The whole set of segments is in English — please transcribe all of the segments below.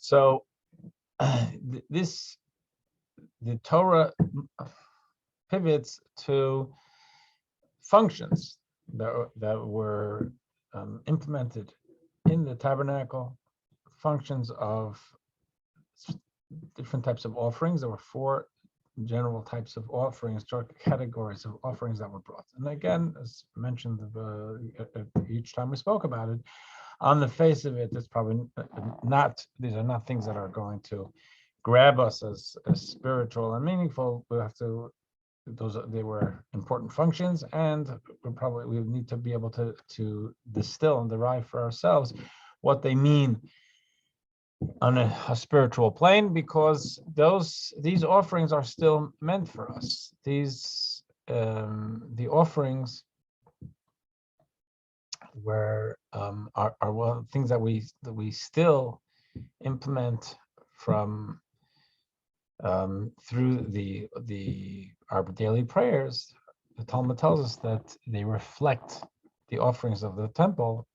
So the Torah pivots to functions that were implemented in the tabernacle, functions of different types of offerings. There were four general types of offerings, categories of offerings that were brought. And again, as mentioned each time we spoke about it, on the face of it, it's probably not, these are not things that are going to grab us as spiritual and meaningful. We have to, they were important functions, and we need to be able to distill and derive for ourselves what they mean on a spiritual plane, because these offerings are still meant for us. These the offerings were are things that we still implement from through our daily prayers. The Talmud tells us that they reflect the offerings of the temple.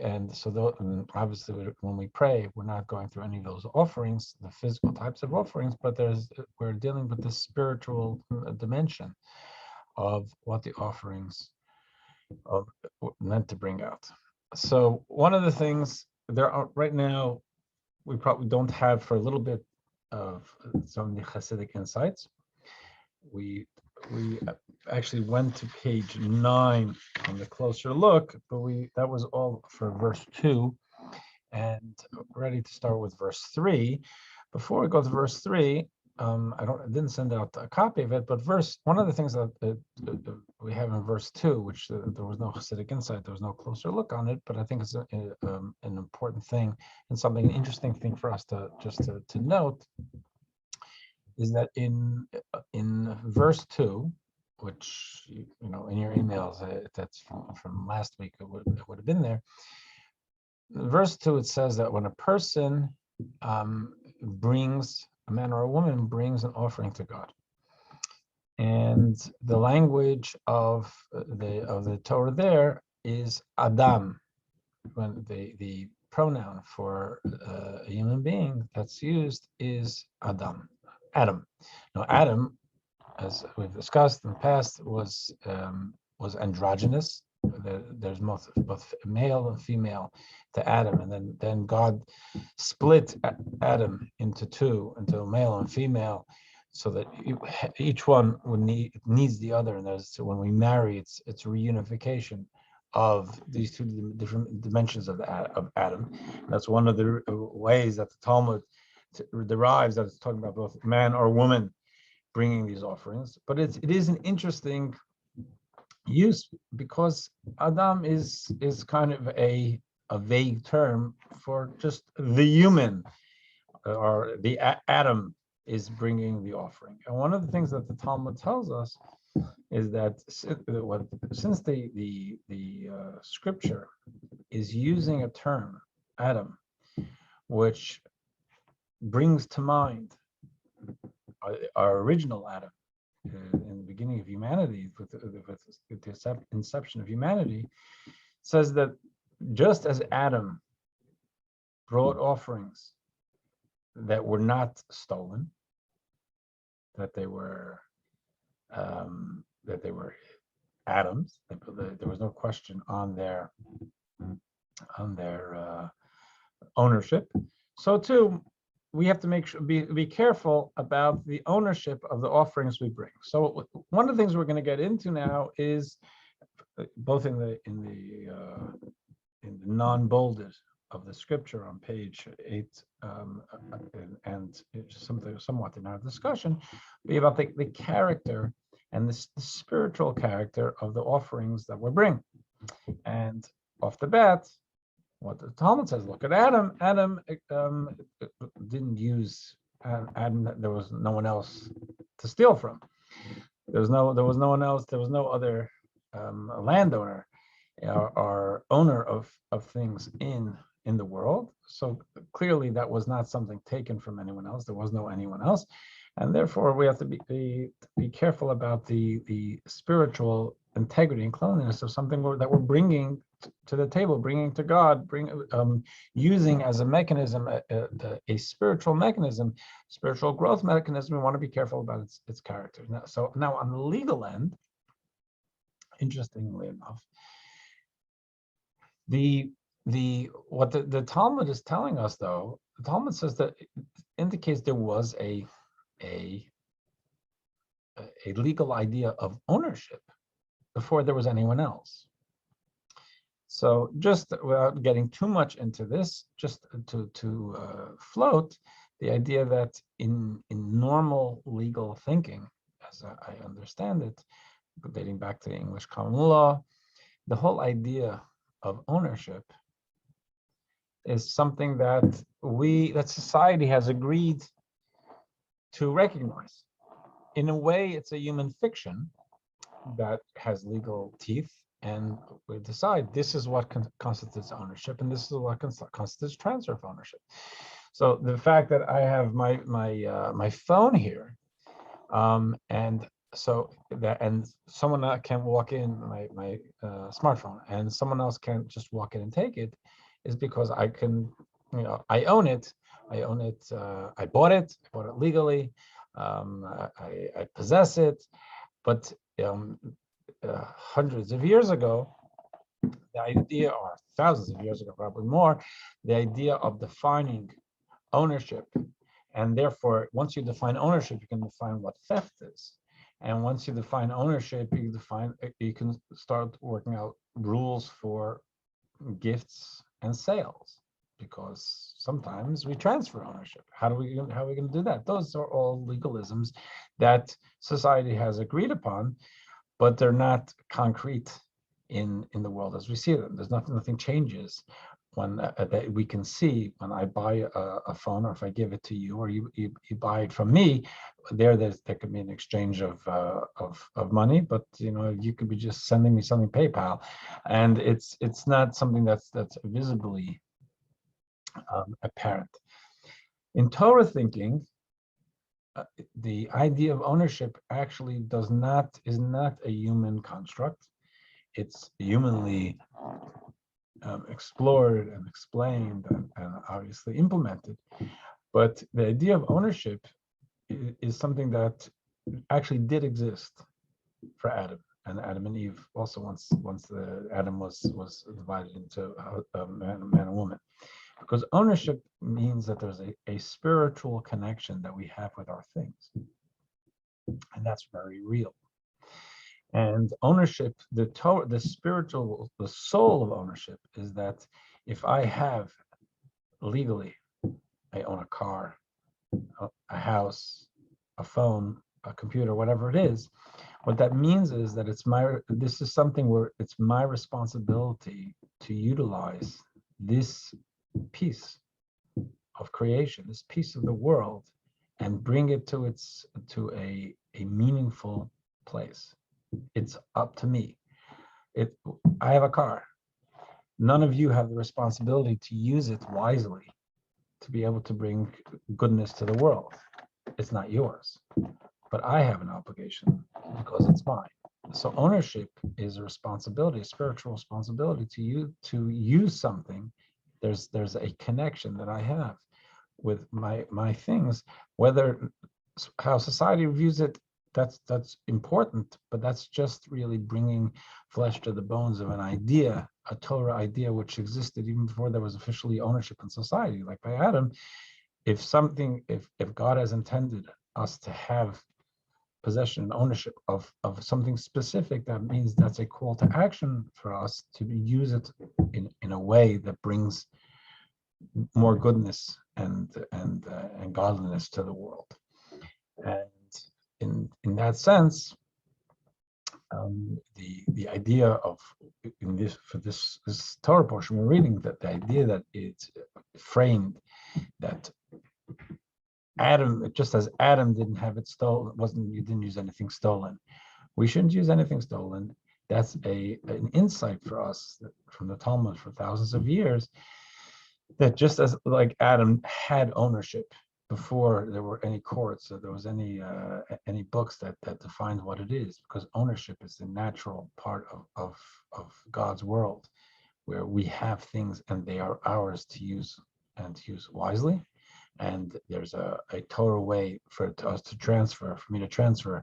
And so obviously when we pray, we're not going through any of those offerings, the physical types of offerings, but we're dealing with the spiritual dimension of what the offerings are meant to bring out. So one of the things there are right now, we probably don't have for a little bit of some of the Hasidic insights. We actually went to page 9 on the closer look, but that was all for verse 2, and ready to start with verse 3. Before we go to verse 3, I didn't send out a copy of it, but one of the things that we have in verse 2, which there was no Hasidic insight, there was no closer look on it, but I think it's an important thing and an interesting thing for us to note, is that in verse 2, which in your emails, that's from last week, it would have been there. In verse 2, it says that when a person brings, a man or a woman brings an offering to God, and the language of the Torah there is Adam, when the pronoun for a human being that's used is Adam. Now, Adam, as we've discussed in the past, was androgynous. There's both male and female to Adam, and then God split Adam into two, into male and female, so that each one needs the other. And so when we marry, it's reunification of these two different dimensions of Adam. That's one of the ways that the Talmud derives, that it's talking about both man or woman bringing these offerings. But it is an interesting use, because Adam is kind of a vague term for just the human, or the Adam is bringing the offering. And one of the things that the Talmud tells us is that since the scripture is using a term, Adam, which brings to mind our original Adam in the beginning of humanity, with the inception of humanity, says that just as Adam brought offerings that were not stolen, that they were Adam's, there was no question on their ownership, so too we have to be careful about the ownership of the offerings we bring. So one of the things we're going to get into now is, both in the non-bolded of the scripture on page 8, and something somewhat in our discussion, be about the character and the spiritual character of the offerings that we bring. And off the bat, what the Talmud says, look at Adam. Adam didn't use Adam. There was no one else to steal from. There was no one else. There was no other landowner or owner of things in the world. So clearly, that was not something taken from anyone else. There was no anyone else, and therefore we have to be careful about the spiritual integrity and cleanliness of something that we're bringing to the table, bringing to God, using as a mechanism, a spiritual mechanism, spiritual growth mechanism. We want to be careful about its character. Now on the legal end, interestingly enough, what the Talmud is telling us, though, the Talmud says that it indicates there was a legal idea of ownership before there was anyone else. So just without getting too much into this, just to float the idea that in normal legal thinking, as I understand it, dating back to English common law, the whole idea of ownership is something that society has agreed to recognize. In a way, it's a human fiction that has legal teeth, and we decide this is what constitutes ownership, and this is what constitutes transfer of ownership. So the fact that I have my phone here, and someone can walk in, my smartphone, and someone else can just walk in and take it, is because I can, I own it. I own it. I bought it legally. I possess it. But hundreds of years ago, the idea, or thousands of years ago, probably more, the idea of defining ownership, and therefore, once you define ownership, you can define what theft is. And once you define ownership, you can start working out rules for gifts and sales, because sometimes we transfer ownership. How are we going to do that? Those are all legalisms that society has agreed upon, but they're not concrete in the world as we see them. There's nothing changes when that we can see when I buy a phone, or if I give it to you, or you buy it from me. There could be an exchange of money, but you could be just sending me something PayPal, and it's not something that's visibly apparent. In Torah thinking, the idea of ownership actually is not a human construct. It's humanly explored and explained and obviously implemented. But the idea of ownership is something that actually did exist for Adam and Eve also, once the Adam was divided into a man and woman. Because ownership means that there's a spiritual connection that we have with our things. And that's very real. And ownership, the soul of ownership is that if I have legally, I own a car, a house, a phone, a computer, whatever it is, what that means is that this is something where it's my responsibility to utilize this piece of creation, this piece of the world, and bring it to a meaningful place. It's up to me. I have a car. None of you have the responsibility to use it wisely to be able to bring goodness to the world. It's not yours, but I have an obligation because it's mine. So ownership is a responsibility, a spiritual responsibility to use something. There's a connection that I have with my things, whether how society views it, that's important, but that's just really bringing flesh to the bones of an idea, a Torah idea, which existed even before there was officially ownership in society. Like by Adam, if God has intended us to have possession and ownership of something specific, that means that's a call to action for us to use it in a way that brings more goodness and godliness to the world. And in that sense, the idea of for this Torah portion we're reading, that the idea that it's framed that Adam, just as Adam didn't have it stolen, you didn't use anything stolen. We shouldn't use anything stolen. That's an insight for us from the Talmud for thousands of years, that just as like Adam had ownership before there were any courts or there was any books that defined what it is, because ownership is the natural part of God's world, where we have things and they are ours to use and to use wisely. And there's a Torah way for us to transfer, for me to transfer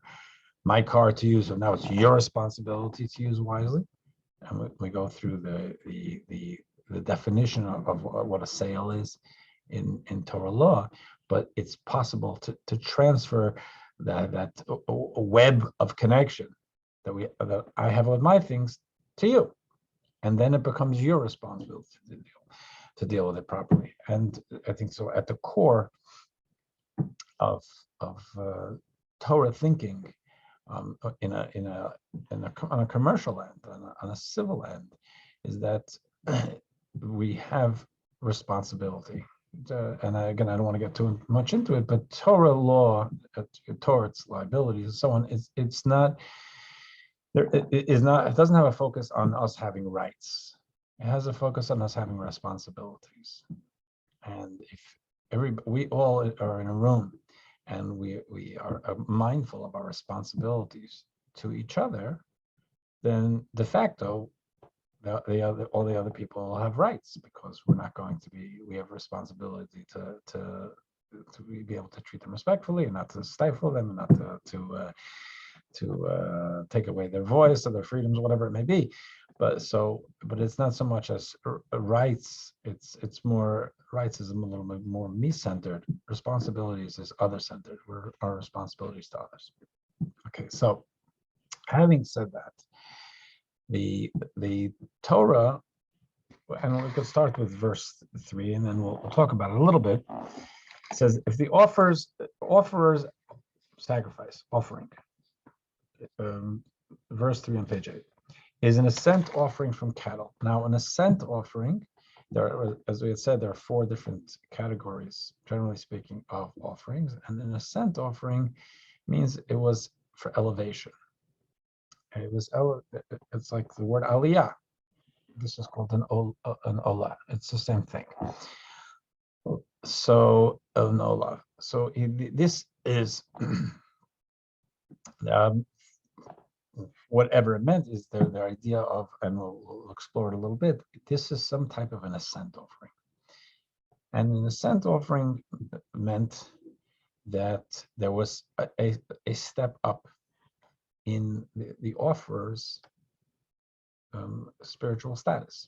my car to you. So now it's your responsibility to use wisely. And we go through the definition of what a sale is in Torah law, but it's possible to transfer that a web of connection that I have with my things to you, and then it becomes your responsibility to deal with it properly. And I think so. At the core of Torah thinking, on a commercial end, on a civil end, is that we have responsibility. And again, I don't want to get too much into it, but Torah law, Torah's liabilities, and so on, it's not. It doesn't have a focus on us having rights. It has a focus on us having responsibilities. And if we all are in a room and we are mindful of our responsibilities to each other, then de facto, all the other people will have rights, because we're not going to be. We have responsibility to be able to treat them respectfully and not to stifle them and not to take away their voice or their freedoms, whatever it may be. But it's not so much as rights. It's more, rights is a little bit more me-centered. Responsibilities is other-centered. We're our responsibilities to others. Okay, so having said that, the Torah, and we could start with verse 3, and then we'll talk about it a little bit. It says, if the offerer's sacrifice, offering, verse 3 on page 8, is an ascent offering from cattle. Now, an ascent offering, as we had said, there are 4 different categories, generally speaking, of offerings. And an ascent offering means it was for elevation. It's like the word aliyah. This is called an olah. It's the same thing. So an olah. So this is whatever it meant is their idea of, and we'll explore it a little bit. This is some type of an ascent offering, and an ascent offering meant that there was a step up in the offerer's spiritual status.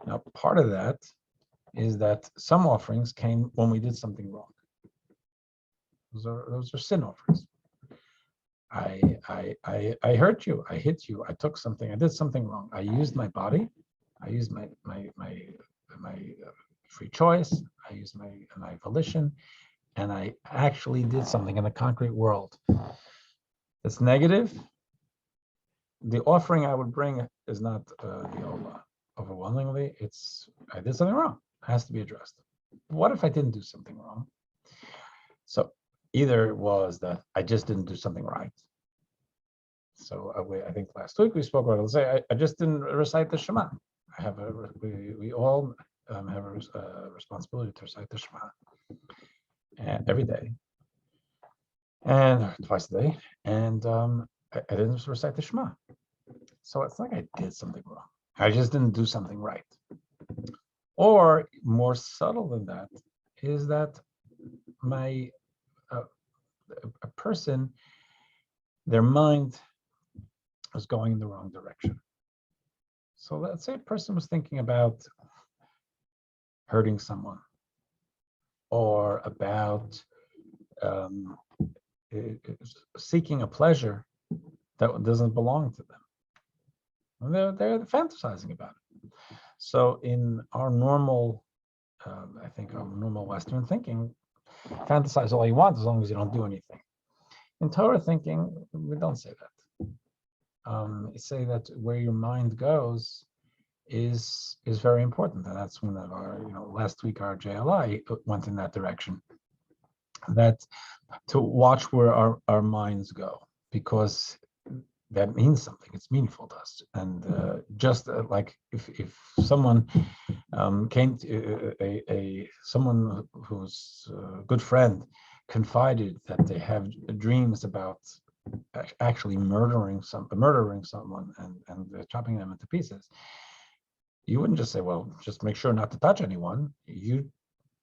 Now, part of that is that some offerings came when we did something wrong. Those are sin offerings. I hurt you, I hit you, I took something, I did something wrong. I used my body, I used my free choice, I used my volition, and I actually did something in the concrete world. It's negative. The offering I would bring is not the olah. Overwhelmingly, I did something wrong. It has to be addressed. What if I didn't do something wrong? So either it was that I just didn't do something right. So I think last week we spoke about it. Let's say I just didn't recite the Shema. We all have a responsibility to recite the Shema every day, and twice a day, and I didn't recite the Shema. So it's like I did something wrong. I just didn't do something right. Or more subtle than that is that a person, their mind was going in the wrong direction. So let's say a person was thinking about hurting someone, or about seeking a pleasure that doesn't belong to them. And they're fantasizing about it. So in our normal, I think our normal Western thinking, fantasize all you want as long as you don't do anything. In Torah thinking, we don't say that. Say that where your mind goes is very important, and that's when last week our JLI went in that direction. That to watch where our minds go, because that means something. It's meaningful to us. And just like if someone came to someone who's a good friend confided that they have dreams about actually murdering someone and chopping them into pieces, you wouldn't just say, well, just make sure not to touch anyone. You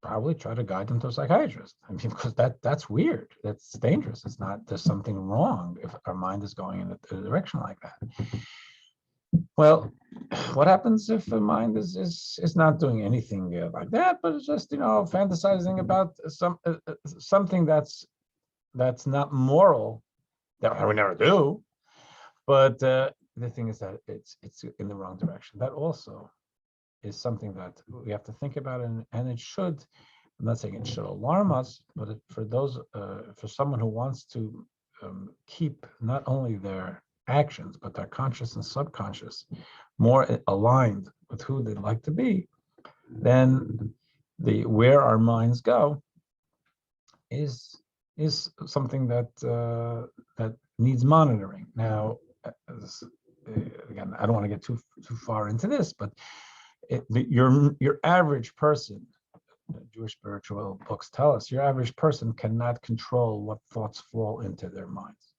probably try to guide them to a psychiatrist. I mean, because that's weird. That's dangerous. It's not, there's something wrong if our mind is going in a direction like that. Well, what happens if the mind is not doing anything like that, but it's just, fantasizing about something that's not moral, that I would never do. But the thing is that it's in the wrong direction. That also is something that we have to think about, and it should. I'm not saying it should alarm us, but for someone who wants to keep not only their actions but their conscious and subconscious more aligned with who they'd like to be, then where our minds go is something that needs monitoring. Now, again, I don't want to get too far into this, but your average person, Jewish spiritual books tell us, your average person cannot control what thoughts fall into their minds.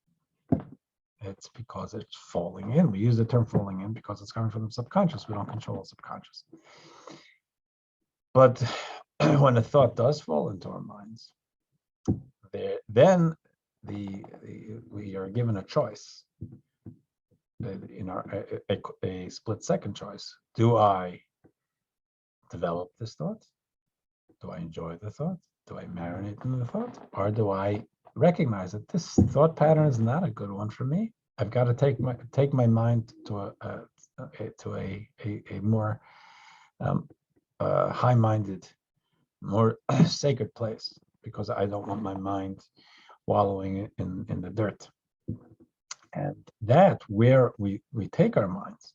It's because it's falling in. We use the term falling in because it's coming from the subconscious. We don't control the subconscious. But when a thought does fall into our minds, then we are given a choice, a split second choice. Do I develop this thought? Do I enjoy the thought? Do I marinate in the thought? Or do I recognize that this thought pattern is not a good one for me? I've got to take my mind to a more high-minded, more sacred place, because I don't want my mind wallowing in the dirt. And that, where we take our minds,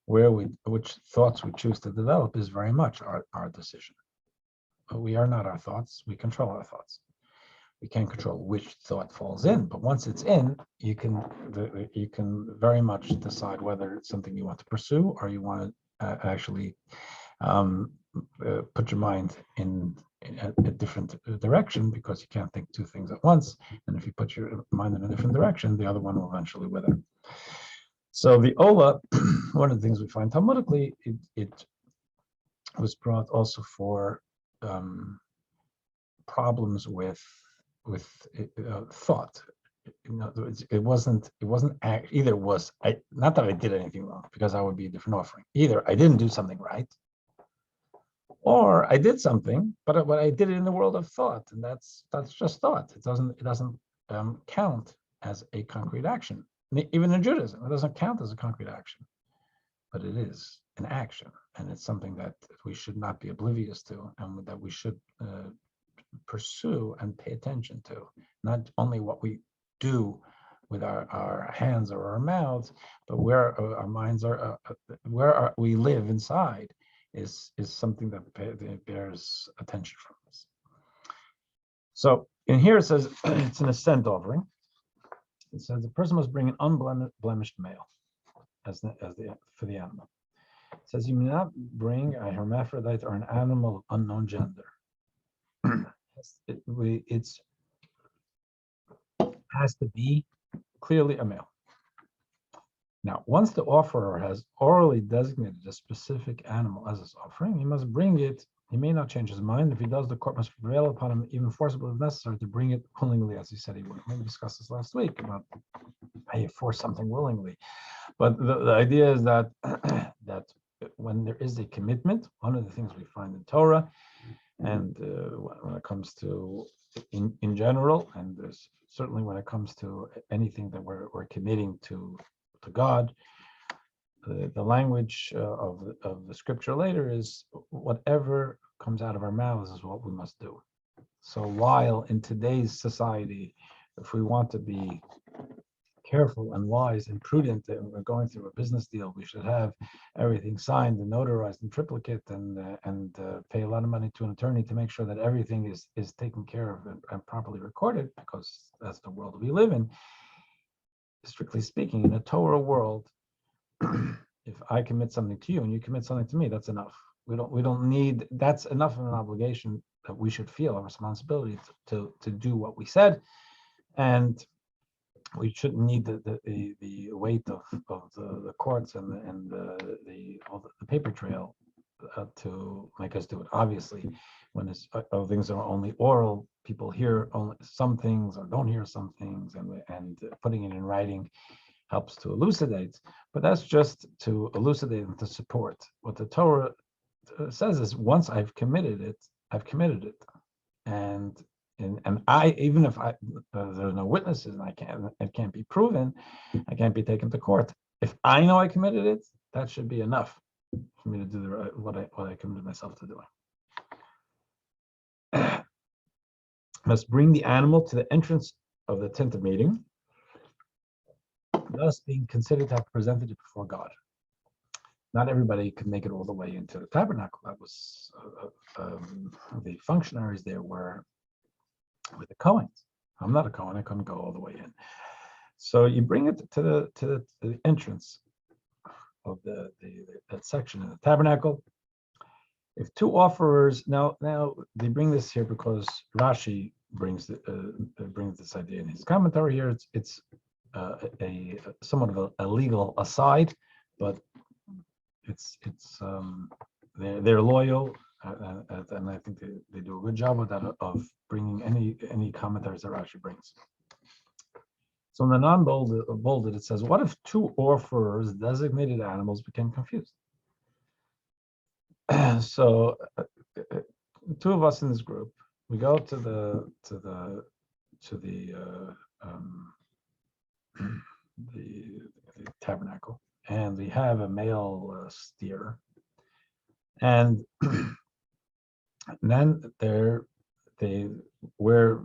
which thoughts we choose to develop, is very much our decision. We are not our thoughts. We control our thoughts. We can't control which thought falls in, but once it's in, you can very much decide whether it's something you want to pursue, or you want to actually put your mind in a different direction, because you can't think two things at once. And if you put your mind in a different direction, the other one will eventually wither. So the Ola, one of the things we find Talmudically, it was brought also for problems with thought. In other words, it wasn't either was I, not that I did anything wrong, because that would be a different offering. Either I didn't do something right, or I did something, but I did it in the world of thought, and that's just thought. It doesn't count as a concrete action. Even in Judaism, it doesn't count as a concrete action, but it is an action, and it's something that we should not be oblivious to, and that we should pursue and pay attention to. Not only what we do with our hands or our mouths, but where our minds are, where we live inside is something that bears attention from us. So in here it says it's an ascent offering. It says the person must bring an unblemished male for the animal. It says you may not bring a hermaphrodite or an animal of unknown gender. It has to be clearly a male. Now, once the offerer has orally designated a specific animal as his offering, he must bring it. He may not change his mind. If he does, the court must prevail upon him, even forcibly if necessary, to bring it willingly, as he said he would. We discussed this last week about how you force something willingly. But the idea is that that when there is a commitment, one of the things we find in Torah, and when it comes to in general, and certainly when it comes to anything that we're committing to God, the language of the scripture later is whatever comes out of our mouths is what we must do. So while in today's society, if we want to be careful and wise and prudent, and we're going through a business deal, we should have everything signed and notarized in triplicate, and pay a lot of money to an attorney to make sure that everything is taken care of and properly recorded, because that's the world we live in. strictly speaking, in a Torah world, if I commit something to you and you commit something to me, that's enough. We don't need, that's enough of an obligation that we should feel a responsibility to do what we said, and we shouldn't need the weight of the courts and the paper trail to make us do it. Obviously, when things are only oral, people hear only some things or don't hear some things, and putting it in writing helps to elucidate. But that's just to elucidate and to support. What the Torah says is, once I've committed it, I've committed it, and I, even if there's no witnesses and it can't be proven, I can't be taken to court. If I know I committed it, that should be enough for me to do what I committed myself to doing. Must bring the animal to the entrance of the tent of meeting, thus being considered to have presented it before God. Not everybody could make it all the way into the tabernacle. That was the functionaries there were with the Cohens. I'm not a Cohen; I couldn't go all the way in. So you bring it to the entrance of that section of the tabernacle. If two offerers, now they bring this here because Rashi brings this idea in his commentary here. It's a somewhat of a legal aside, but they're loyal, and I think they do a good job with that, of bringing any commentaries that Rashi brings. So in the non-bolded, it says, what if two offerers' designated animals became confused? So two of us in this group, we go to the tabernacle, and we have a male steer, and then we're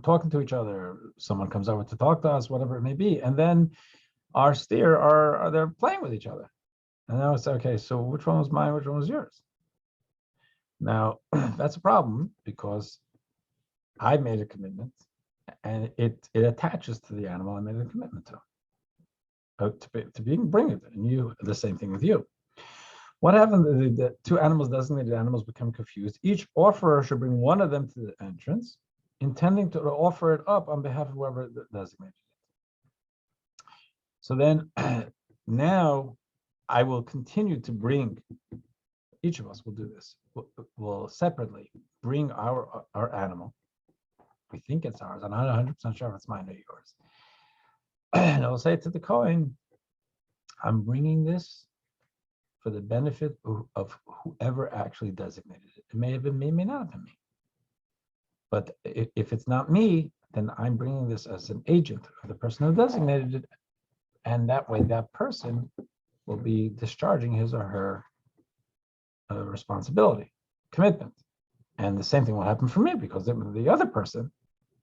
talking to each other. Someone comes over to talk to us, whatever it may be, and then our steer they're playing with each other. And now it's okay, so which one was mine, which one was yours? Now, that's a problem because I made a commitment, and it attaches to the animal I made a commitment to bring it, and you, the same thing with you. What happens if the two animals, designated animals, become confused? Each offerer should bring one of them to the entrance, intending to offer it up on behalf of whoever designated it. So then, now, I will continue to bring, each of us will do this, we'll separately bring our animal. We think it's ours. I'm not 100% sure if it's mine or yours. And I will say to the Kohen, I'm bringing this for the benefit of whoever actually designated it. It may have been me, may not have been me. But if it's not me, then I'm bringing this as an agent of the person who designated it. And that way, that person will be discharging his or her responsibility, commitment. And the same thing will happen for me, because the other person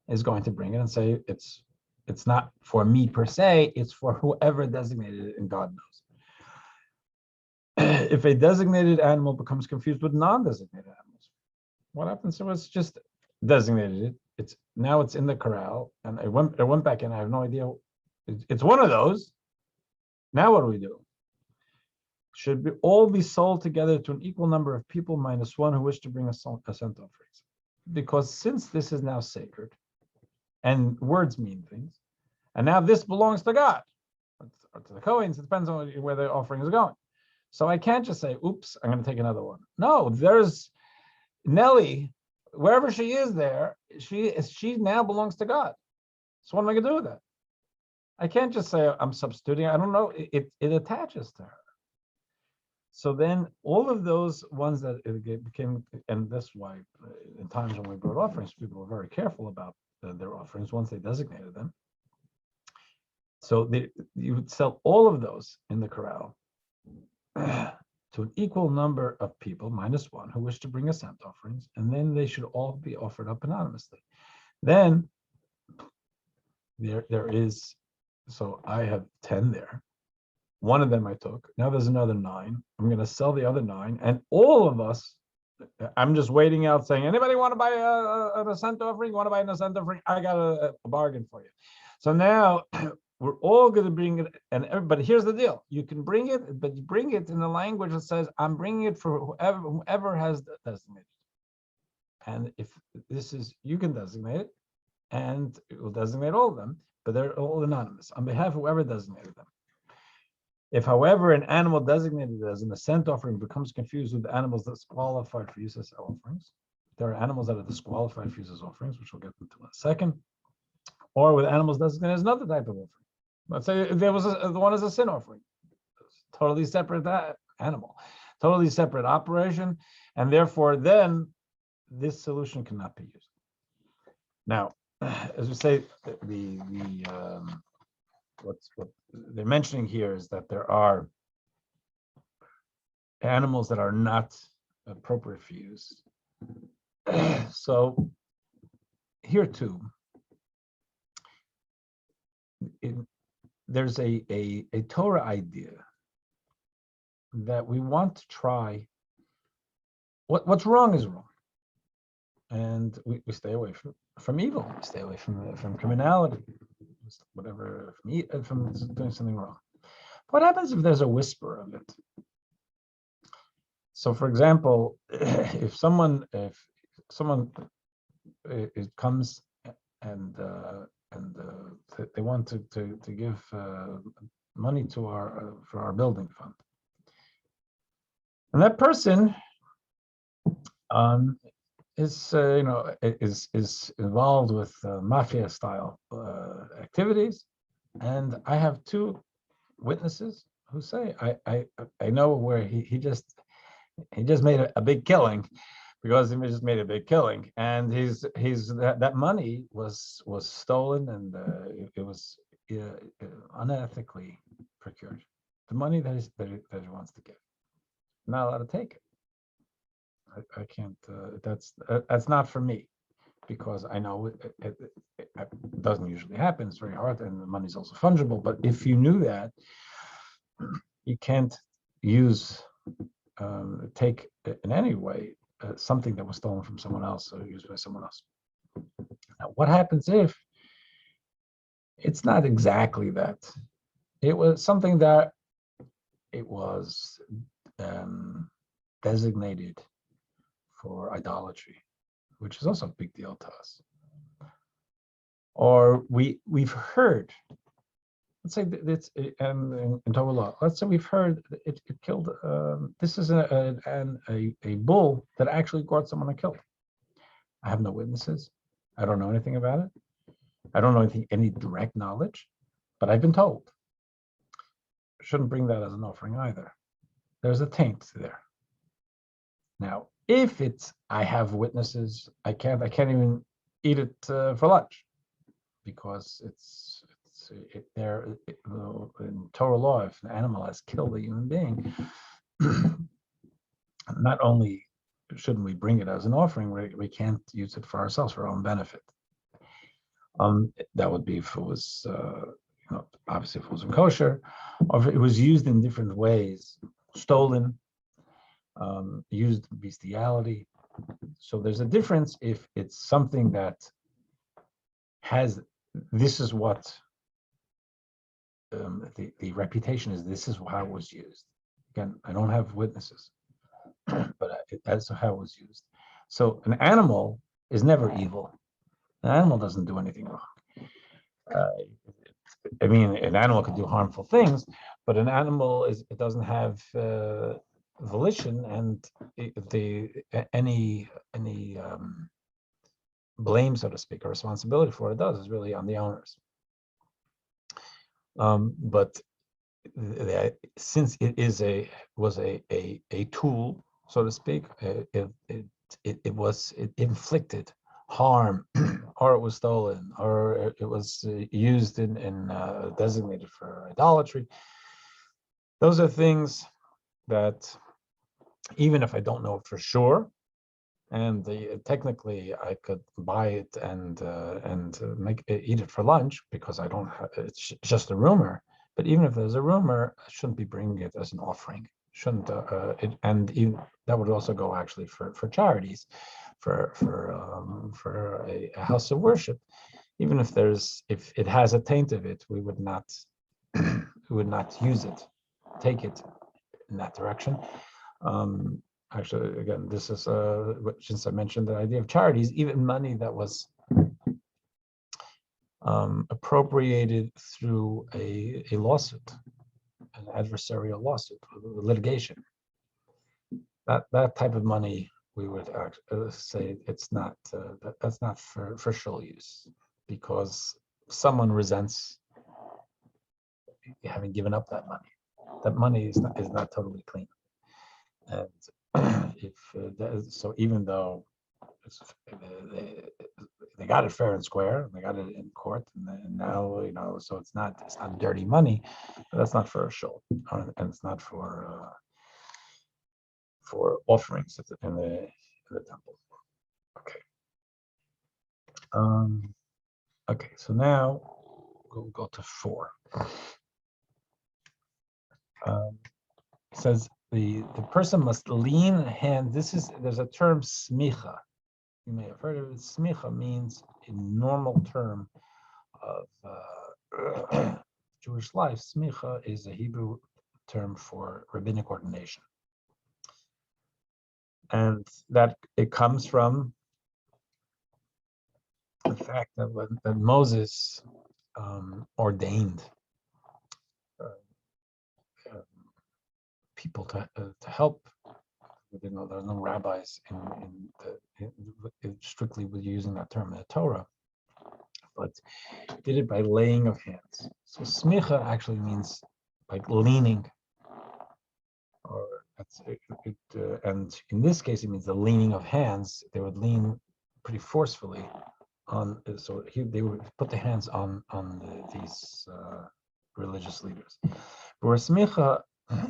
is going to bring it and say, it's not for me per se, it's for whoever designated it, and God knows. If a designated animal becomes confused with non-designated animals, what happens? So it's just designated it. Now it's in the corral, and it went back in. I have no idea. It's one of those. Now what do we do? Should all be sold together to an equal number of people minus one who wish to bring ascent offerings? Because since this is now sacred, and words mean things, and now this belongs to God, or to the Kohanes, it depends on where the offering is going. So I can't just say, oops, I'm going to take another one. No, there's Nellie, wherever she is there, she now belongs to God. So what am I going to do with that? I can't just say I'm substituting. I don't know. It attaches to her. So then all of those ones that it became, and that's why in times when we brought offerings, people were very careful about their offerings once they designated them. So you would sell all of those in the corral to an equal number of people, minus one, who wish to bring ascent offerings, and then they should all be offered up anonymously. Then there is, so I have 10 there. One of them I took. Now there's another 9. I'm going to sell the other 9, and all of us, I'm just waiting out saying, anybody want to buy an ascent offering? Want to buy an ascent offering? I got a bargain for you. So now we're all going to bring it, but here's the deal: you can bring it, but you bring it in the language that says, "I'm bringing it for whoever has designated." And if this is, you can designate it, and it will designate all of them, but they're all anonymous on behalf of whoever designated them. If, however, an animal designated as an ascent offering becomes confused with animals disqualified for use as offerings, there are animals that are disqualified for use as offerings, which we'll get into in a second, or with animals designated as another type of offering. Let's say there was the one as a sin offering, totally separate that animal, totally separate operation, and therefore then this solution cannot be used. Now, as we say, what they're mentioning here is that there are animals that are not appropriate for use. So here too, there's a Torah idea that we want to try. What's wrong is wrong, and we stay away from evil. We stay away from criminality, whatever, from doing something wrong. What happens if there's a whisper of it? So, for example, if someone it comes and they want to give money to for our building fund, and that person is involved with mafia style activities, and I have two witnesses who say I know where he just made a big killing, because he just made a big killing, and that money was stolen, and it was unethically procured. The money that he wants to give, I'm not allowed to take it. I can't. That's not for me, because I know it doesn't usually happen. It's very hard, and the money's also fungible. But if you knew that, you can't take in any way something that was stolen from someone else or used by someone else. Now, what happens if it's not exactly that? It was something that it was designated for idolatry, which is also a big deal to us. Or we've heard, let's say it's in Torah law. Let's say we've heard it killed. This is a bull that actually got someone to kill. I have no witnesses. I don't know anything about it. I don't know any direct knowledge, but I've been told. Shouldn't bring that as an offering either. There's a taint there. Now, if I have witnesses, I can't even eat it for lunch, because in Torah law, if an animal has killed a human being, not only shouldn't we bring it as an offering, we can't use it for ourselves, for our own benefit. That would be if it was, obviously if it wasn't kosher, or if it was used in different ways, stolen, used bestiality. So there's a difference if it's something that has, this is what the reputation is, this is how it was used. Again, I don't have witnesses, but that's how it was used. So an animal is never evil. An animal doesn't do anything wrong. I mean, an animal could do harmful things, but an animal it doesn't have volition, and any blame, so to speak, or responsibility for what it does is really on the owners. But since it was a tool, so to speak, it inflicted harm, or it was stolen, or it was used in designated for idolatry. Those are things that, even if I don't know for sure, and technically I could buy it and eat it for lunch, because I don't have, it's just a rumor. But even if there's a rumor, I shouldn't be bringing it as an offering. Shouldn't that would also go actually for charities, for a house of worship. even if it has a taint of it, we would not use it, take it in that direction. Actually, again, this is since I mentioned the idea of charities, even money that was appropriated through a lawsuit, an adversarial lawsuit, litigation. That type of money, we would say it's not that's not for shul use, because someone resents having given up that money. That money is not totally clean, and so even though they got it fair and square, they got it in court, and now so it's not dirty money, but that's not for a shul, and it's not for offerings in the temple. Okay. Okay. So now we'll go to 4. It says the person must lean hand. There's a term smicha. You may have heard of it. Smicha means a normal term of Jewish life. Smicha is a Hebrew term for rabbinic ordination. And that it comes from the fact that when Moses ordained people to help. There are no rabbis strictly with using that term in the Torah, but did it by laying of hands. So smicha actually means like leaning, or and in this case it means the leaning of hands. They would lean pretty forcefully on. So they would put the hands on these religious leaders. But where smicha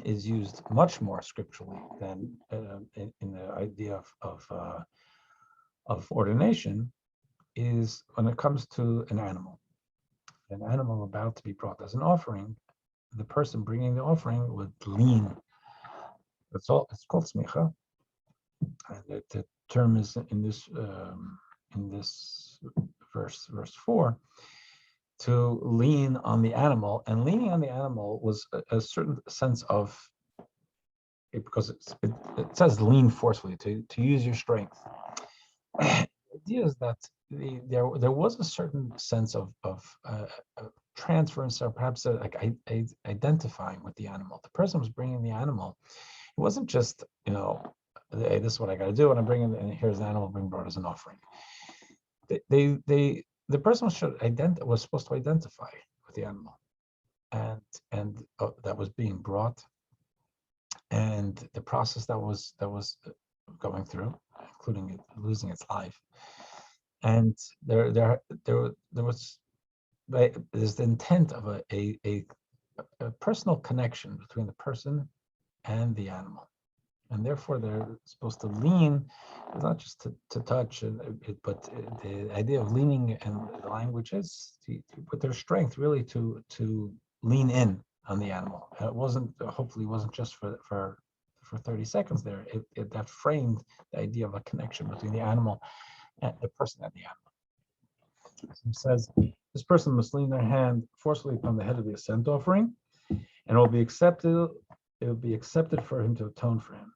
is used much more scripturally than in the idea of ordination is when it comes to an animal about to be brought as an offering. The person bringing the offering would lean. It's called smicha, and the term is in this verse 4, to lean on the animal. And leaning on the animal was a certain sense of, because it says lean forcefully, to use your strength. The idea is that there was a certain sense of transference, or perhaps identifying with the animal. The person was bringing the animal. It wasn't just, hey, this is what I got to do, and I'm bringing, and here's an animal being brought as an offering. The person was supposed to identify with the animal, and that was being brought, and the process that was going through, including it losing its life, and there's the intent of a personal connection between the person and the animal. And therefore, they're supposed to lean, not just to touch, but the idea of leaning, and the language is to put their strength really to lean in on the animal. It hopefully wasn't just for 30 seconds there. That framed the idea of a connection between the animal and the person and the animal. So it says, this person must lean their hand forcefully upon the head of the Ascent Offering, and it will be accepted for him to atone for him.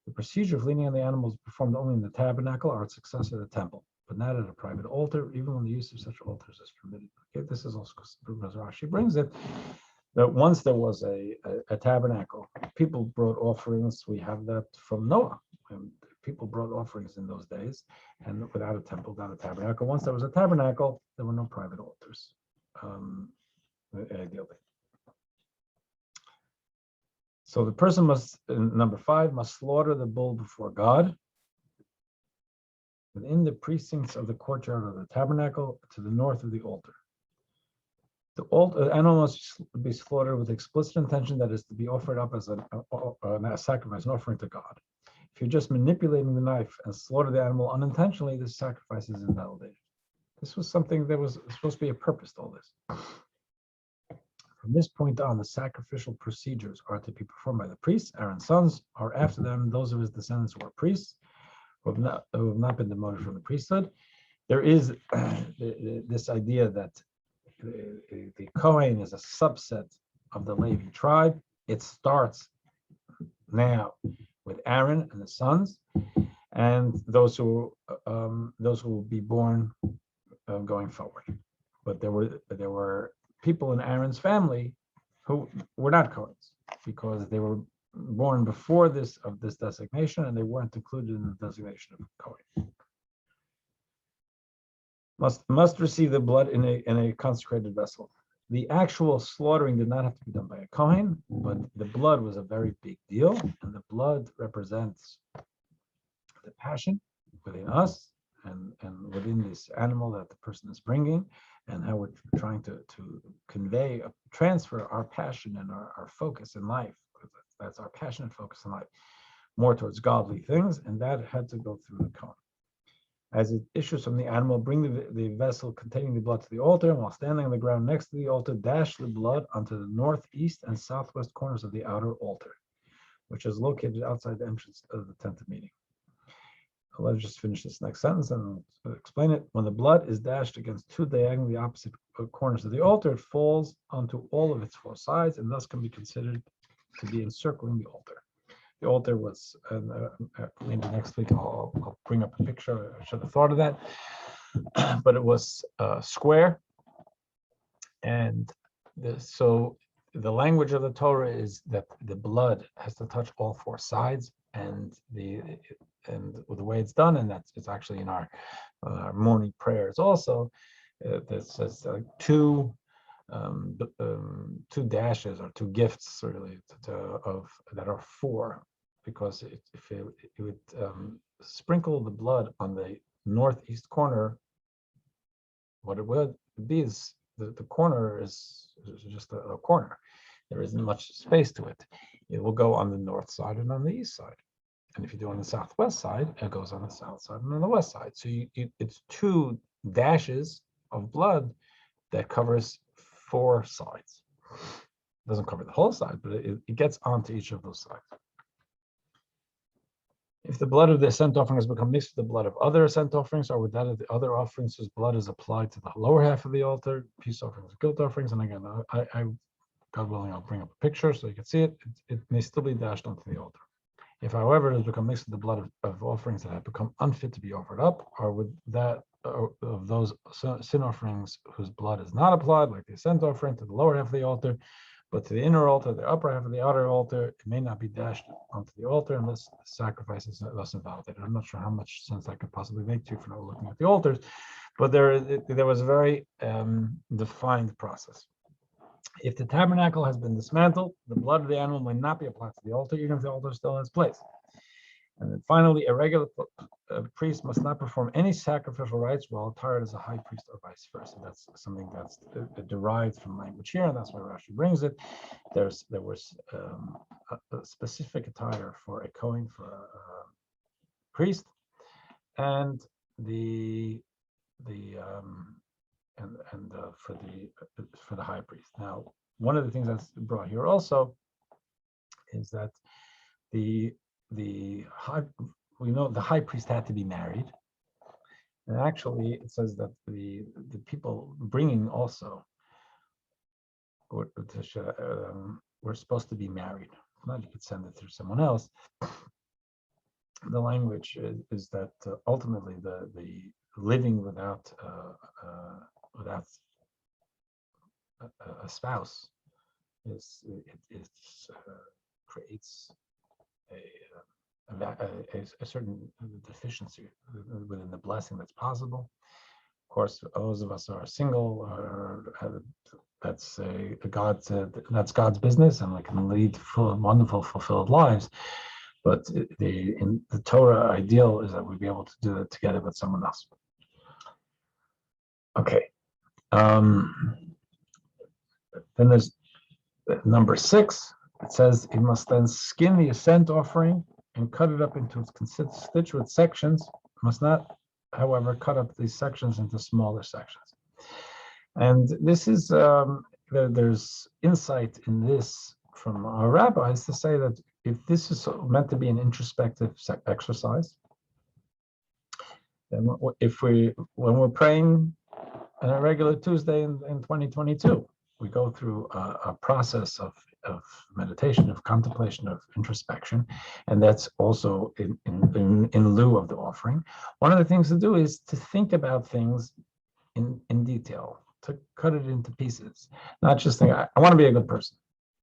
The procedure of leaning on the animal is performed only in the tabernacle or its successor, the temple, but not at a private altar, even when the use of such altars is permitted. Okay, this is also, as Rashi brings it, that once there was a tabernacle, people brought offerings. We have that from Noah. People brought offerings in those days, and without a temple, without a tabernacle. Once there was a tabernacle, there were no private altars, ideally. So the person must, number 5, must slaughter the bull before God within the precincts of the courtyard of the tabernacle to the north of the altar. The animal must be slaughtered with explicit intention, that is to be offered up as a sacrifice, an offering to God. If you're just manipulating the knife and slaughter the animal unintentionally, this sacrifice is invalidated. This was something that was supposed to be a purpose to all this. From this point on, the sacrificial procedures are to be performed by the priests, Aaron's sons, or after them, those of his descendants who are priests, who have not been demoted from the priesthood. there is this idea that the Kohen is a subset of the Levi tribe. It starts now with Aaron and the sons, and those who will be born going forward. But there were people in Aaron's family who were not Kohens because they were born before this designation, and they weren't included in the designation of Kohen. Must receive the blood in a consecrated vessel. The actual slaughtering did not have to be done by a Kohen, but the blood was a very big deal, and the blood represents the passion within us and within this animal that the person is bringing, and how we're trying to convey, transfer our passion and our focus in life. That's our passion and focus in life, more towards godly things, and that had to go through the Kohen. As it issues from the animal, bring the vessel containing the blood to the altar, and while standing on the ground next to the altar, dash the blood onto the northeast and southwest corners of the outer altar, which is located outside the entrance of the tent of meeting. Let's just finish this next sentence and I'll explain it. When the blood is dashed against two diagonally opposite corners of the altar, it falls onto all of its four sides and thus can be considered to be encircling the altar. The altar was, maybe next week I'll bring up a picture. I should have thought of that, but it was square, and so the language of the Torah is that the blood has to touch all four sides, and the way it's done, and it's actually in our morning prayers also. That says two dashes or two gifts really that are four, because if it would sprinkle the blood on the northeast corner, what it would be is the corner is just a corner. There isn't much space to it. It will go on the north side and on the east side. And if you do on the southwest side, it goes on the south side and on the west side. So it's two dashes of blood that covers four sides. It doesn't cover the whole side, but it gets onto each of those sides. If the blood of the ascent offering has become mixed with the blood of other ascent offerings, or with that of the other offerings whose blood is applied to the lower half of the altar, peace offerings, guilt offerings, and again, I God willing, I'll bring up a picture so you can see it. It may still be dashed onto the altar. If, however, it has become mixed with the blood of offerings that have become unfit to be offered up, or with that of those sin offerings whose blood is not applied, like the ascent offering, to the lower half of the altar, but to the inner altar, the upper half of the outer altar, it may not be dashed onto the altar unless the sacrifice is thus invalidated. I'm not sure how much sense that could possibly make to you for not looking at the altars, but there was a very defined process. If the tabernacle has been dismantled, the blood of the animal may not be applied to the altar, even if the altar still has place. And then finally, a regular priest must not perform any sacrificial rites while attired as a high priest, or vice versa. That's something that's derived from language here, and that's why Rashi brings it. There was a specific attire for a Kohen, for a priest, and for the high priest. Now, one of the things that's brought here also is that the high priest had to be married, and actually it says that the people bringing also were supposed to be married. Not you could send it through someone else. The language is that ultimately the living without a spouse creates a certain deficiency within the blessing that's possible. Of course, those of us who are single, that's God's business, and we can lead full, wonderful, fulfilled lives. But in the Torah ideal is that we'd be able to do it together with someone else. Okay. Then there's number 6. It says he must then skin the ascent offering and cut it up into its constituent sections. Must not, however, cut up these sections into smaller sections. And this is there's insight in this from our rabbis to say that if this is meant to be an introspective exercise, Then when we're praying on a regular Tuesday in 2022, we go through a process of meditation, of contemplation, of introspection, and that's also in lieu of the offering. One of the things to do is to think about things in detail, to cut it into pieces, not just think, I want to be a good person,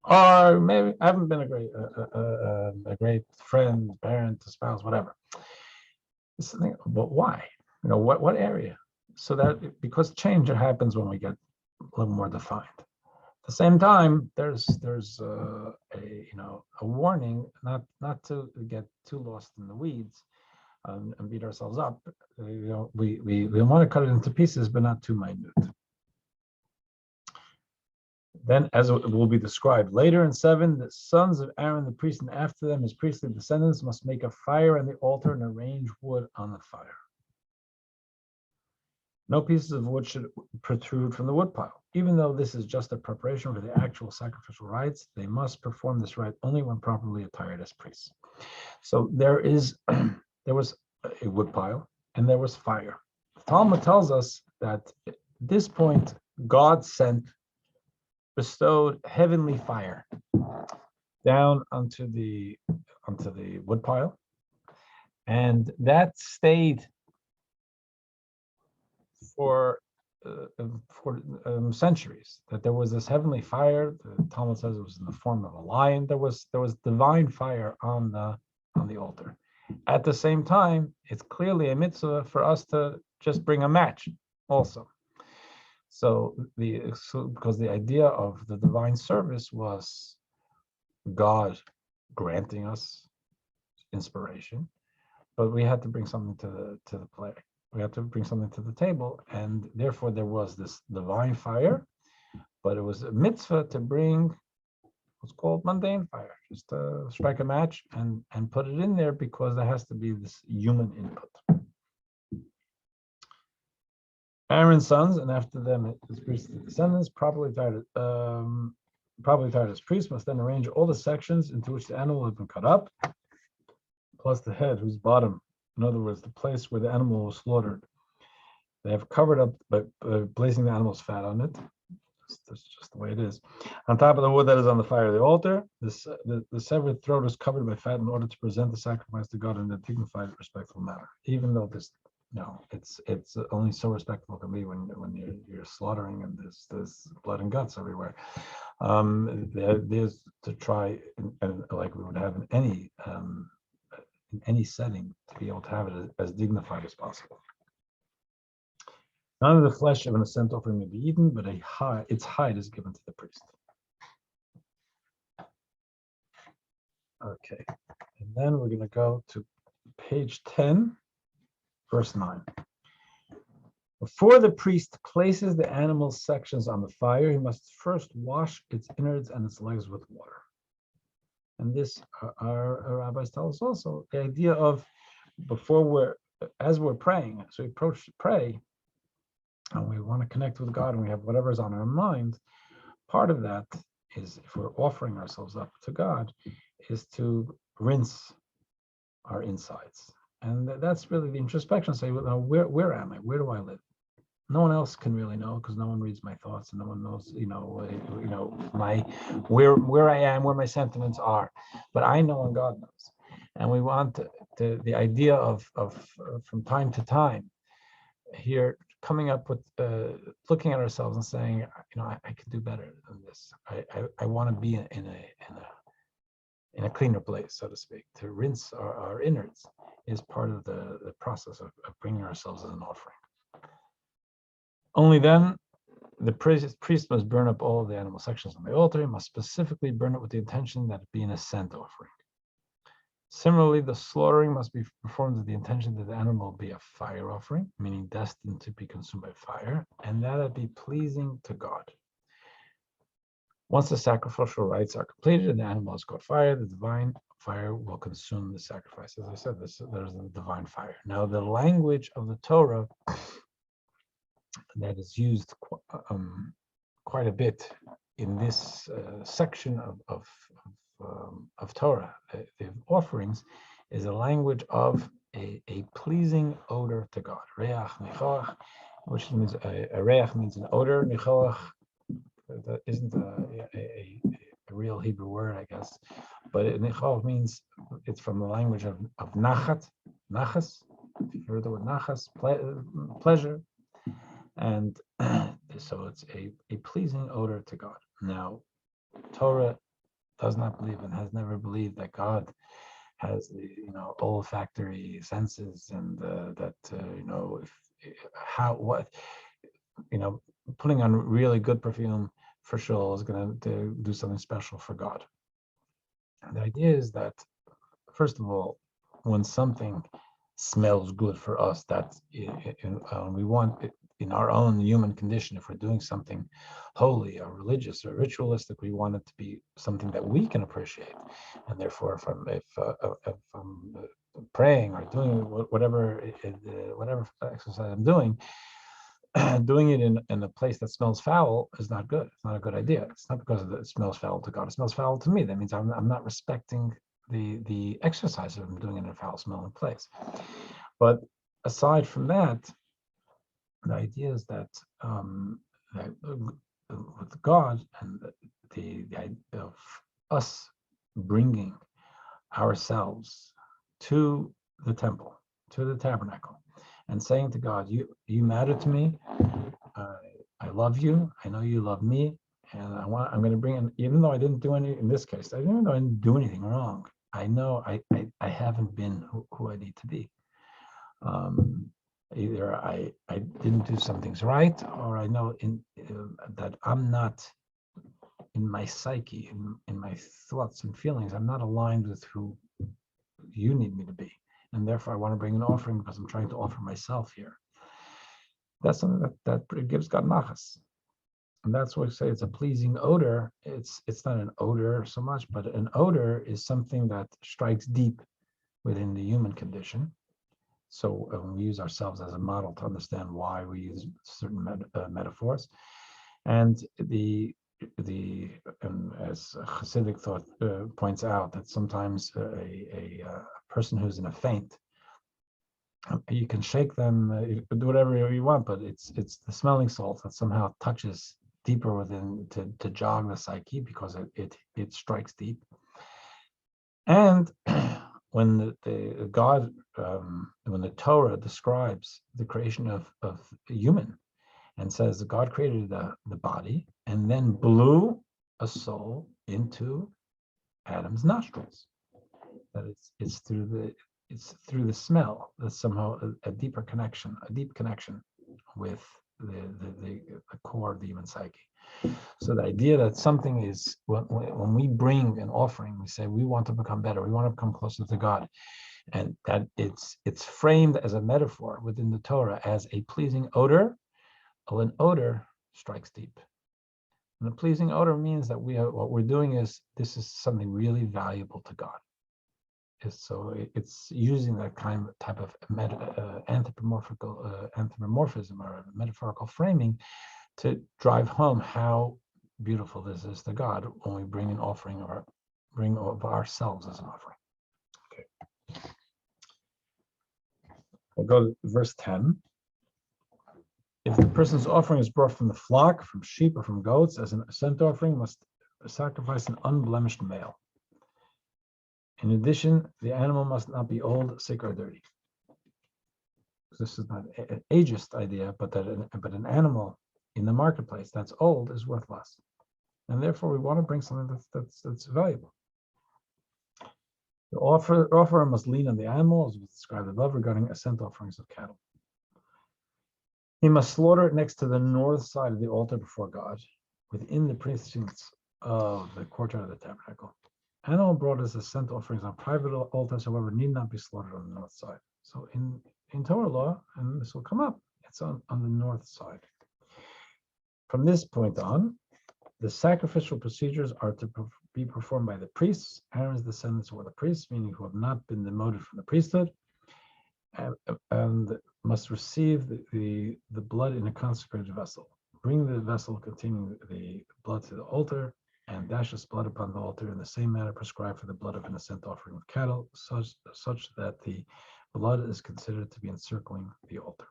or maybe I haven't been a great friend, parent, spouse, whatever. It's something, but why? What area? So that, because change happens when we get a little more defined. At the same time, there's a warning not to get too lost in the weeds and beat ourselves up. We want to cut it into pieces, but not too minute. Then, as it will be described later in 7, the sons of Aaron the priest and after them his priestly descendants must make a fire on the altar and arrange wood on the fire. No pieces of wood should protrude from the woodpile. Even though this is just a preparation for the actual sacrificial rites, they must perform this rite only when properly attired as priests. So there was a woodpile and there was fire. The Talmud tells us that at this point, God bestowed heavenly fire down onto the woodpile, and that stayed for centuries. That there was this heavenly fire. The Talmud says it was in the form of a lion. There was divine fire on the altar. At the same time, it's clearly a mitzvah for us to just bring a match also. So because the idea of the divine service was God granting us inspiration, but we had to bring something to the play. We had to bring something to the table, and therefore there was this divine fire, but it was a mitzvah to bring what's called mundane fire, just to strike a match and put it in there, because there has to be this human input. Aaron's sons, and after them his priestly descendants, properly attired as priests, must then arrange all the sections into which the animal had been cut up, plus the head, whose bottom, in other words, the place where the animal was slaughtered, they have covered up by placing the animal's fat on it. That's just the way it is. On top of the wood that is on the fire of the altar, the severed throat is covered by fat in order to present the sacrifice to God in a dignified, respectful manner. Even though it's only so respectful can be when you're slaughtering and there's blood and guts everywhere. There's to try and like we would have in any setting, to be able to have it as dignified as possible. None of the flesh of an ascent offering may be eaten, but its hide is given to the priest. Okay, and then we're going to go to page 10, verse 9. Before the priest places the animal's sections on the fire, he must first wash its innards and its legs with water. And this, our rabbis tell us also, the idea of as we're praying, so we approach to pray, and we want to connect with God, and we have whatever's on our mind, part of that is, if we're offering ourselves up to God, is to rinse our insides. And that's really the introspection, say, well, where am I? Where do I live? No one else can really know, because no one reads my thoughts, and no one knows, where I am, where my sentiments are. But I know, and God knows. And we want the idea of from time to time here coming up with looking at ourselves and saying, I can do better than this. I want to be in a cleaner place, so to speak. To rinse our innards is part of the process of bringing ourselves as an offering. Only then, the priest must burn up all of the animal sections on the altar. He must specifically burn it with the intention that it be an ascent offering. Similarly, the slaughtering must be performed with the intention that the animal be a fire offering, meaning destined to be consumed by fire, and that it be pleasing to God. Once the sacrificial rites are completed and the animal has caught fire, the divine fire will consume the sacrifice. As I said, there's the divine fire. Now, the language of the Torah that is used quite a bit in this section of Torah, the offerings, is a language of a pleasing odor to God. Reach nichoach, which means a reach means an odor. Nichoach that isn't a real Hebrew word, I guess, but nichoach means it's from the language of nachat, nachas. If you heard the word nachas, pleasure, and so it's a pleasing odor to God. Now, Torah does not believe and has never believed that God has the olfactory senses, and that what putting on really good perfume for sure is going to do something special for God. And the idea is that, first of all, when something smells good for us, that we want it in our own human condition. If we're doing something holy or religious or ritualistic, we want it to be something that we can appreciate. And therefore, if I'm praying or doing whatever exercise I'm doing, doing it in a place that smells foul is not good. It's not a good idea. It's not because it smells foul to God. It smells foul to me. That means I'm not respecting the exercise of doing it in a foul smelling place. But aside from that, the idea is that with God and the idea of us bringing ourselves to the temple, to the tabernacle, and saying to God, you matter to me. I love you. I know you love me, and I'm going to bring in, even though I didn't do any in this case, even though I didn't do anything wrong, I know I haven't been who I need to be. Either I didn't do some things right, or I know that I'm not in my psyche, in my thoughts and feelings, I'm not aligned with who you need me to be. And therefore I want to bring an offering because I'm trying to offer myself here. That's something that gives God nachas. And that's why we say it's a pleasing odor. It's not an odor so much, but an odor is something that strikes deep within the human condition. So we use ourselves as a model to understand why we use certain metaphors. And as Hasidic thought points out, that sometimes a person who's in a faint, you can shake them, you can do whatever you want, but it's the smelling salt that somehow touches deeper within to jog the psyche, because it strikes deep. And when when the Torah describes the creation of human, and says that God created the body and then blew a soul into Adam's nostrils, that it's through the smell that's somehow a deep connection with the core of the human psyche. So the idea that something is, when we bring an offering, we say we want to become better, we want to become closer to God, and that it's framed as a metaphor within the Torah as a pleasing odor. Well, an odor strikes deep. And a pleasing odor means that what we're doing is, this is something really valuable to God. So it's using that type of anthropomorphism or metaphorical framing to drive home how beautiful this is to God when we bring an offering, or bring of ourselves as an offering. Okay. We'll go to verse 10. If the person's offering is brought from the flock, from sheep, or from goats, as an ascent offering, must sacrifice an unblemished male. In addition, the animal must not be old, sick, or dirty. This is not an ageist idea, but an animal in the marketplace that's old is worth less, and therefore we want to bring something that's valuable. The offerer must lean on the animal, as was described above regarding ascent offerings of cattle. He must slaughter it next to the north side of the altar before God, within the precincts of the courtyard of the tabernacle. Animal brought as ascent offerings on private altars, however, need not be slaughtered on the north side. So in Torah law, and this will come up, it's on the north side. From this point on, the sacrificial procedures are to be performed by the priests, Aaron's descendants, or the priests, meaning who have not been demoted from the priesthood, and must receive the blood in a consecrated vessel. Bring the vessel containing the blood to the altar, and dash its blood upon the altar in the same manner prescribed for the blood of an ascent offering of cattle, such that the blood is considered to be encircling the altar.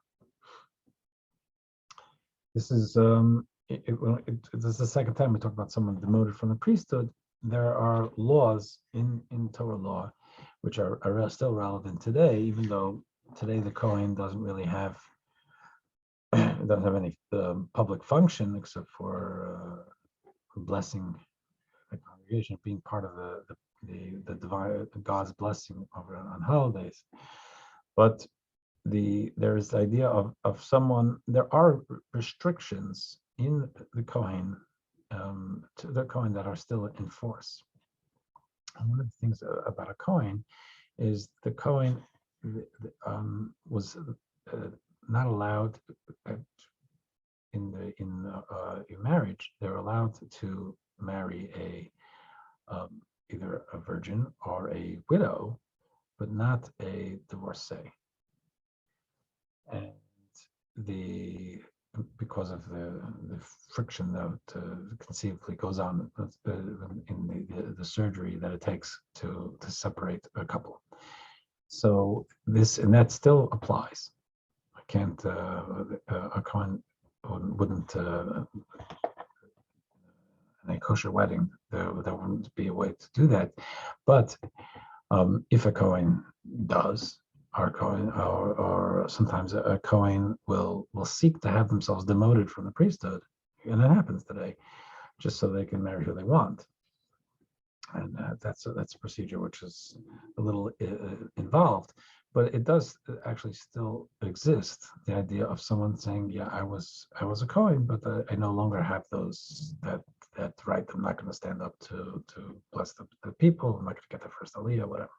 This is this is the second time we talk about someone demoted from the priesthood. There are laws in Torah law which are still relevant today, even though today the Kohen doesn't really have any public function except for blessing the congregation, being part of the divine God's blessing over on holidays. But there's the idea of someone. There are restrictions in the Kohen to the Kohen that are still in force. And one of the things about a Kohen is the Kohen was not allowed in marriage. They're allowed to marry either a virgin or a widow, but not a divorcee. And because of the friction that conceivably goes on in the surgery that it takes to separate a couple. So that still applies. I can't a Kohen wouldn't in a kosher wedding there wouldn't be a way to do that. But if a Kohen does, or sometimes a Kohen will seek to have themselves demoted from the priesthood, and it happens today, just so they can marry who they want. And that's a procedure which is a little involved, but it does actually still exist. The idea of someone saying, "Yeah, I was a Kohen, but I no longer have that right. I'm not going to stand up to bless the people. I'm not going to get the first aliyah, whatever."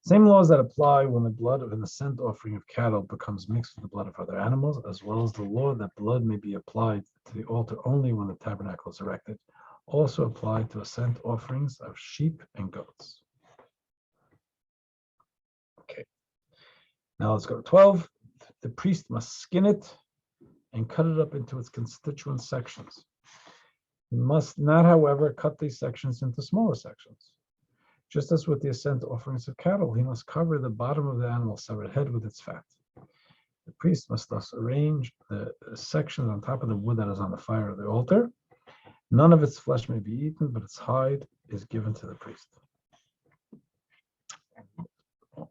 Same laws that apply when the blood of an ascent offering of cattle becomes mixed with the blood of other animals, as well as the law that blood may be applied to the altar only when the tabernacle is erected, also apply to ascent offerings of sheep and goats. Okay. Now let's go to 12. The priest must skin it and cut it up into its constituent sections. He must not, however, cut these sections into smaller sections. Just as with the ascent offerings of cattle, he must cover the bottom of the animal's severed head with its fat. The priest must thus arrange the sections on top of the wood that is on the fire of the altar. None of its flesh may be eaten, but its hide is given to the priest.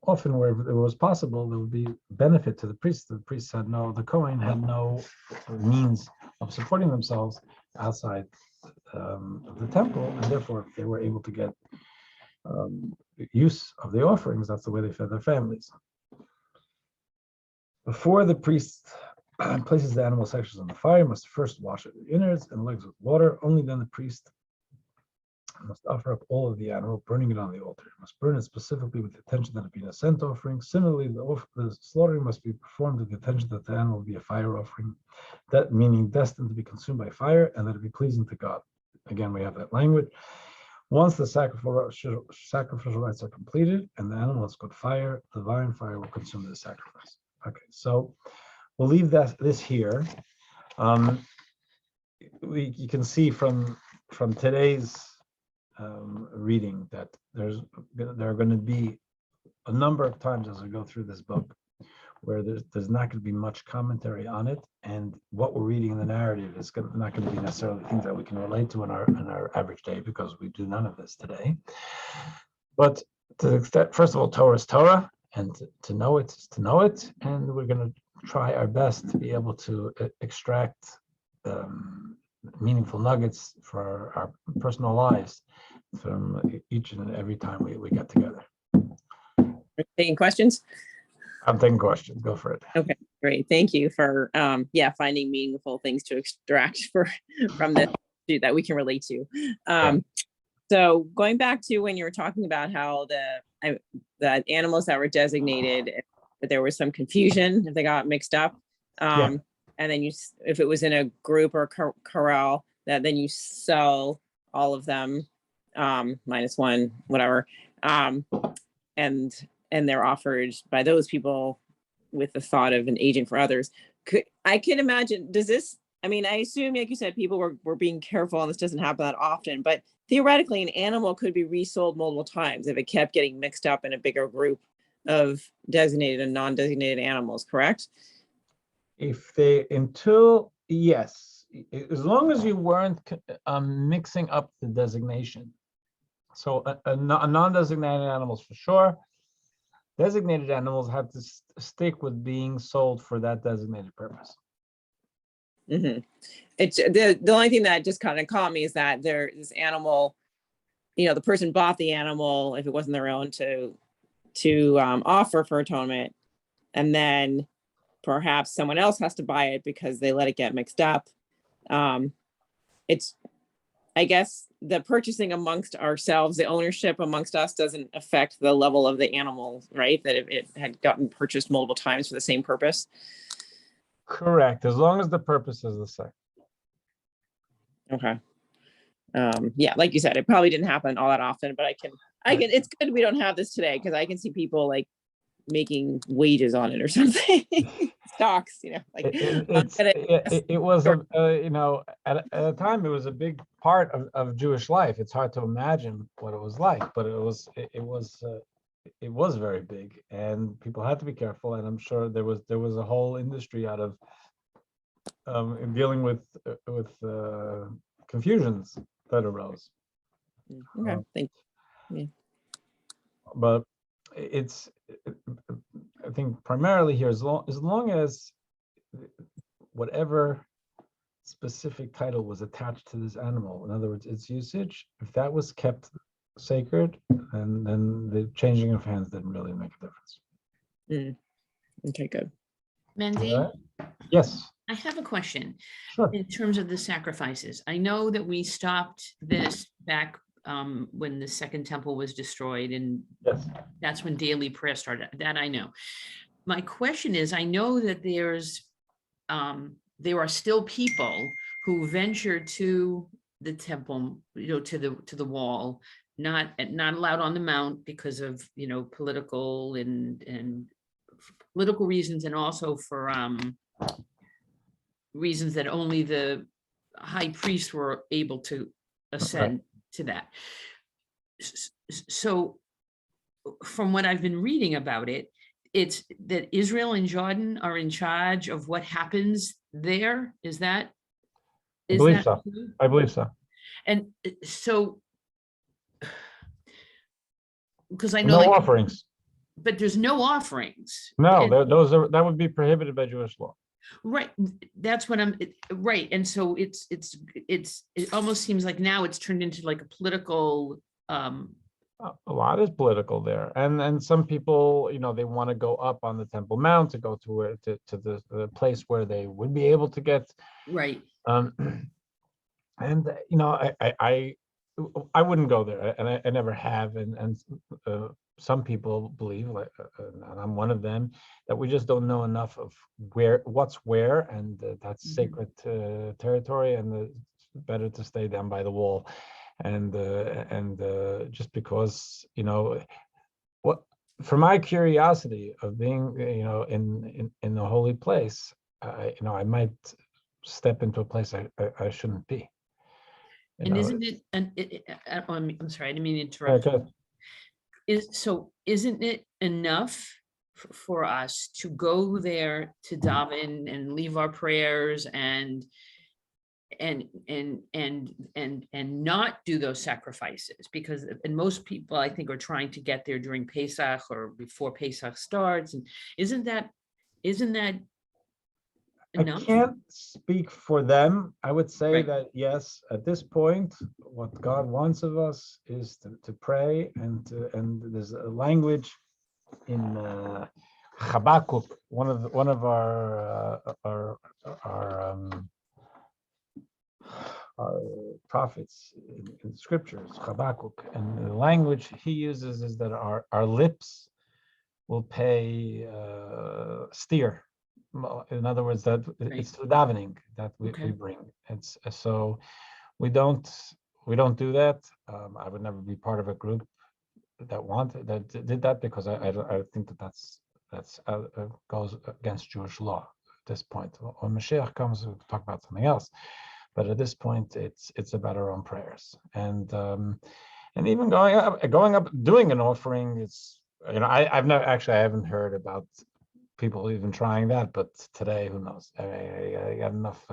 Often, wherever it was possible, there would be benefit to the priest. The Kohen had no means of supporting themselves outside of the temple, and therefore, if they were able to get use of the offerings, that's the way they fed their families. Before the priest places the animal sections on the fire, must first wash it, the innards and legs with water. Only then the priest must offer up all of the animal, burning it on the altar. He must burn it specifically with the intention that it be an ascent offering. Similarly, the slaughtering must be performed with the intention that the animal will be a fire offering, that meaning destined to be consumed by fire, and that it be pleasing to God. Again, we have that language. Once the sacrificial rites are completed and the animal has got fire, the divine fire will consume the sacrifice. Okay, so we'll leave this here. You can see from today's reading that there are going to be a number of times as we go through this book where there's not going to be much commentary on it, and what we're reading in the narrative is not going to be necessarily things that we can relate to in our average day, because we do none of this today. But to the extent, first of all, Torah is Torah, and to know it is to know it, and we're going to try our best to be able to extract meaningful nuggets for our personal lives from each and every time we get together. Taking questions? I'm taking questions. Go for it. Okay, great. Thank you for finding meaningful things to extract from this that we can relate to. So going back to when you were talking about how the animals that were designated, that there was some confusion if they got mixed up, and then if it was in a group or corral, that then you sell all of them minus one, whatever, and they're offered by those people with the thought of an aging for others. I can imagine, I assume, like you said, people were being careful and this doesn't happen that often, but theoretically an animal could be resold multiple times if it kept getting mixed up in a bigger group. of designated and non-designated animals, correct? Yes, as long as you weren't mixing up the designation. So a non-designated animals for sure. Designated animals have to stick with being sold for that designated purpose. Mm-hmm. It's the only thing that just kind of caught me is that this animal, the person bought the animal if it wasn't their own to offer for atonement, and then perhaps someone else has to buy it because they let it get mixed up. It's, I guess, the purchasing amongst ourselves, the ownership amongst us doesn't affect the level of the animal, right? That it had gotten purchased multiple times for the same purpose. Correct, as long as the purpose is the same. Okay. Yeah, like you said, it probably didn't happen all that often, but it's good we don't have this today, because I can see people like making wages on it or something. Stocks, like it was at a time it was a big part of Jewish life. It's hard to imagine what it was like, but it was very big, and people had to be careful. And I'm sure there was a whole industry out of dealing with confusions that arose. Okay, thank you. Yeah. But I think primarily here, as long as whatever specific title was attached to this animal, in other words, its usage, if that was kept sacred, and then the changing of hands didn't really make a difference. Okay, good. Mendy, yes, I have a question. Sure. In terms of the sacrifices. I know that we stopped this back when the Second Temple was destroyed, and yes, that's when daily prayer started. That I know. My question is, I know that there are still people who venture to the temple, to the wall, not allowed on the mount because of political and political reasons, and also for reasons that only the high priests were able to ascend to that. So from what I've been reading about it, it's that Israel and Jordan are in charge of what happens there. Is that? I believe so. True? I believe so. And so, because I know no offerings. But there's no offerings. No, that would be prohibited by Jewish law. Right. That's what I'm right. And so it almost seems like now it's turned into like a political. A lot is political there, and some people, they want to go up on the Temple Mount to go to the place where they would be able to get right. And I wouldn't go there, and I never have, and some people believe, and I'm one of them, that we just don't know enough of what's where, and that's sacred territory, and it's better to stay down by the wall, and just because what, for my curiosity of being in the holy place, I might step into a place I shouldn't be. And isn't it? And I'm sorry, I didn't mean to interrupt. Isn't it enough for us to go there to daven and leave our prayers and not do those sacrifices? Because most people, I think, are trying to get there during Pesach or before Pesach starts. And isn't that enough? I can't speak for them. I would say that yes, at this point, what God wants of us is to pray, and there's a language in Habakkuk, one of our prophets in scriptures, Habakkuk, and the language he uses is that our lips will pay steer. In other words, that it's the davening that we bring. It's so we don't do that. I would never be part of a group that did that, because I think that's goes against Jewish law at this point. When Mashiach comes, we'll talk about something else. But at this point, it's about our own prayers, and even going up doing an offering. I've never actually, I haven't heard about people even trying that, but today, who knows? I got enough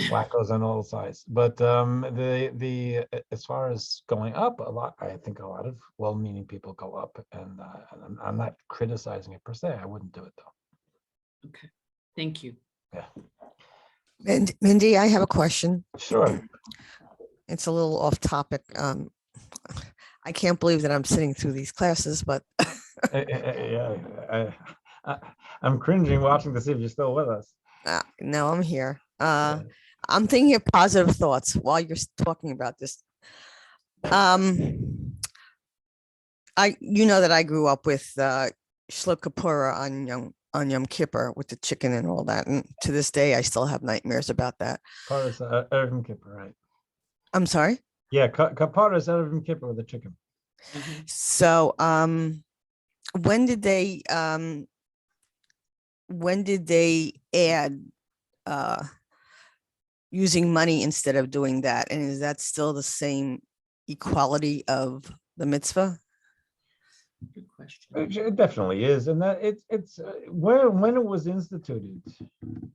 wackos on all sides. But the as far as going up, I think a lot of well-meaning people go up, and I'm not criticizing it per se. I wouldn't do it though. Okay, thank you. Yeah, Mendy, I have a question. sure. It's a little off topic. I can't believe that I'm sitting through these classes, but Yeah, I'm cringing watching to see if you're still with us. no, I'm here. Yeah. I'm thinking of positive thoughts while you're talking about this. You know that I grew up with Shlo Kapura on Yom Kippur with the chicken and all that, and to this day I still have nightmares about that. Kapara is Erev Kippur, right? I'm sorry. Yeah, Kapara is Erev Kippur with the chicken. Mhm. So, when did they add using money instead of doing that? And is that still the same equality of the mitzvah? Good question. It definitely is, and that it's when it was instituted,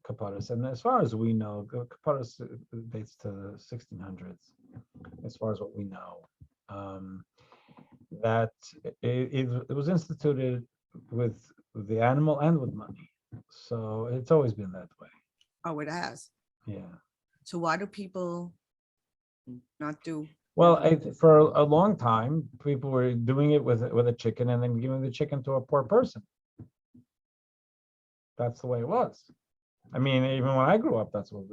Kaparis, and as far as we know, Kaparis dates to the 1600s. As far as what we know, that it was instituted with the animal and with money, so it's always been that way. Oh, it has. Yeah. So why do people not do? Well, for a long time, people were doing it with a chicken and then giving the chicken to a poor person. That's the way it was. I mean, even when I grew up, that's what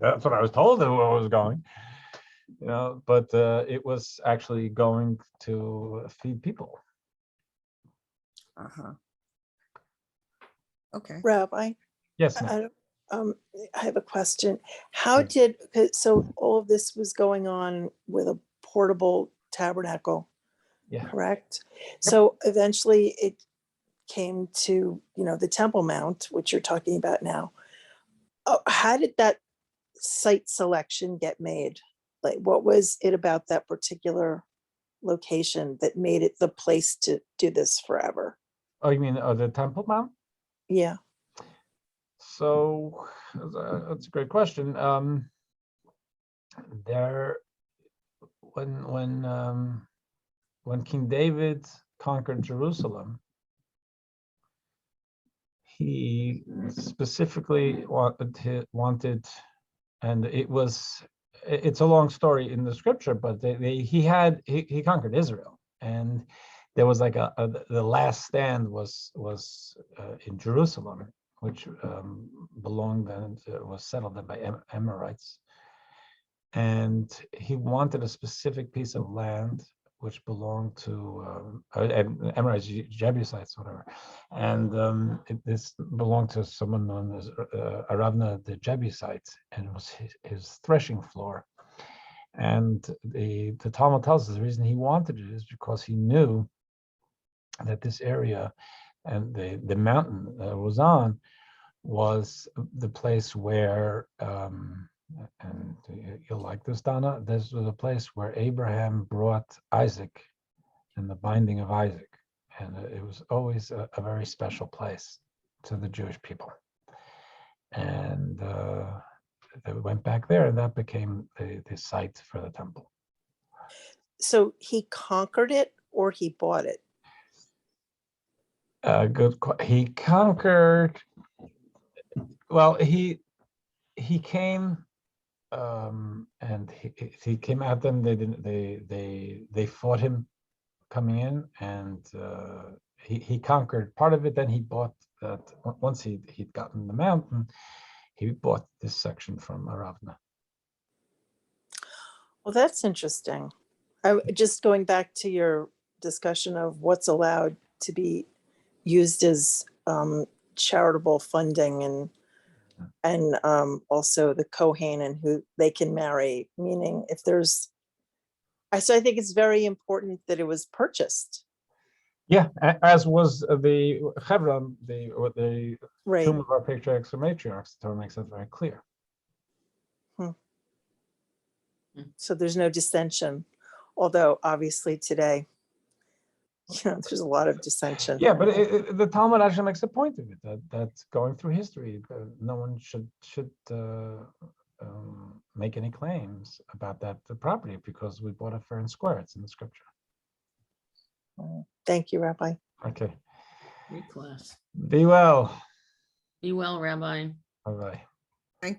that's what I was told that where it was going. But it was actually going to feed people. Uh-huh. Okay. Rabbi, Yes, ma'am. I, don't- I have a question. How Sure. did, so all of this was going on with a portable tabernacle, Yeah. correct? So eventually it came to, the Temple Mount, which you're talking about now. How did that site selection get made? Like, what was it about that particular location that made it the place to do this forever? Oh, you mean the Temple Mount? Yeah. So that's a great question. There, when King David conquered Jerusalem, he specifically wanted, and it's a long story in the scripture, but he conquered Israel, and there was like the last stand was in Jerusalem, which belonged and was settled by Amorites, and he wanted a specific piece of land which belonged to Amorites, Jebusites, whatever, and this belonged to someone known as Aravna the Jebusite, and it was his threshing floor. And the Talmud tells us the reason he wanted it is because he knew that this area and the mountain was on was the place where and you'll like this, Donna. This was a place where Abraham brought Isaac and the binding of Isaac. And it was always a very special place to the Jewish people. And they went back there, and that became the site for the temple. So he conquered it or he bought it? He conquered. Well, he came. And he came at them. They fought him coming in, and he conquered part of it. Then he bought that once he'd gotten the mountain, he bought this section from Aravna. Well, that's interesting. Just going back to your discussion of what's allowed to be used as charitable funding and also the Kohen and who they can marry, meaning if there's, so I think it's very important that it was purchased. Yeah, as was the Hebron, the Right. tomb of our patriarchs and matriarchs. The Torah makes that very clear. So there's no dissension, although obviously today there's a lot of dissension. Yeah, but the Talmud actually makes a point of it that going through history, no one should make any claims about that property because we bought it fair and square. It's in the scripture. Thank you, Rabbi. Okay. Great class. Be well. Be well, Rabbi. Bye bye.